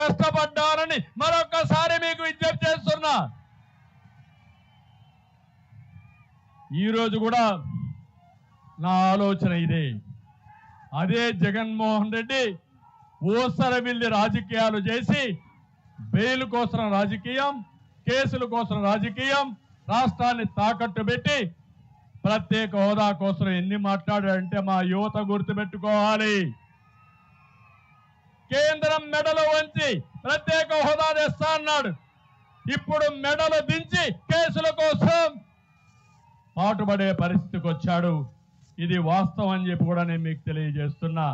కష్టపడ్డారని మరొకసారి మీకు విజ్ఞప్తి చేస్తున్నా. ఈరోజు కూడా నా ఆలోచన ఇదే. అదే జగన్మోహన్ రెడ్డి ఊసరవిల్లి రాజకీయాలు చేసి బెయిల్ కోసం రాజకీయం, కేసుల కోసం రాజకీయం, రాష్ట్రాన్ని తాకట్టు పెట్టి ప్రత్యేక హోదా కోసం ఎన్ని మాట్లాడాడంటే మా యువత గుర్తుపెట్టుకోవాలి. కేంద్రం మెడలు వంచి ప్రత్యేక హోదా తెస్తా అన్నాడు. ఇప్పుడు మెడలు దించి కేసుల కోసం పాటుపడే పరిస్థితికి వచ్చాడు. ఇది వాస్తవం అని చెప్పి కూడా నేను మీకు తెలియజేస్తున్నా.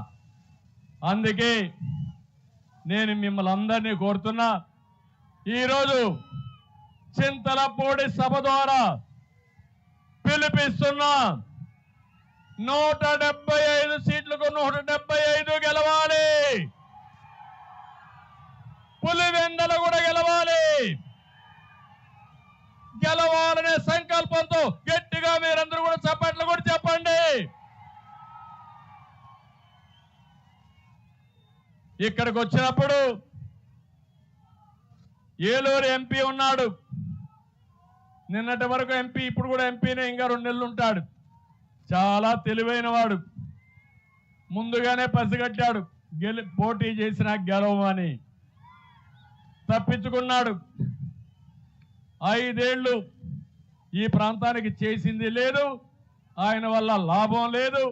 అందుకే నేను మిమ్మల్ని అందరినీ కోరుతున్నా, ఈరోజు చింతలపూడి సభ ద్వారా పిలిపిస్తున్నా. 175 సీట్లకు 175 గెలవాలి. పులివెందల కూడా గెలవాలి. గెలవాలనే సంకల్పంతో గట్టిగా మీరందరూ కూడా చప్పట్లు కూడా చెప్పండి. ఇక్కడికి వచ్చినప్పుడు ఏలూరు ఎంపీ ఉన్నాడు. నిన్నటి వరకు ఎంపీ, ఇప్పుడు కూడా ఎంపీనే, ఇంకా 2 నెలలు ఉంటాడు. చాలా తెలివైన వాడు. ముందుగానే పసిగట్టాడు పోటీ చేసినా గెలవమని. తప్పించుకున్నాడు. 5 ఏళ్లు ఈ ప్రాంతానికి చేసింది లేదు, ఆయన వల్ల లాభం లేదు,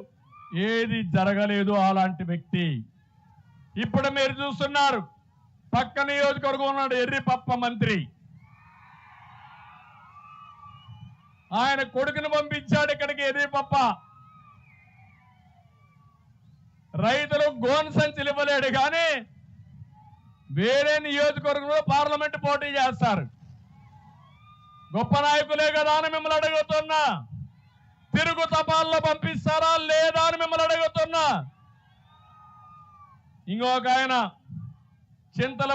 ఏది జరగలేదు అలాంటి వ్యక్తి. ఇప్పుడు మీరు చూస్తున్నారు, పక్క నియోజకవర్గం ఉన్నాడు ఎర్రిపప్ప మంత్రి. ఆయన కొడుకును పంపించాడు ఇక్కడికి ఎర్రిపప్ప. రైతులు గోన్ సంచులు ఇవ్వలేడు కానీ వేరే నియోజకవర్గంలో పార్లమెంట్ పోటీ చేస్తారు. గొప్ప నాయకులే కదా అని మిమ్మల్ని అడుగుతున్నా. తిరుగు తపాల్లో పంపిస్తారా లేదా అని మిమ్మల్ని అడుగుతున్నా. ఇంకొక ఆయన చింతల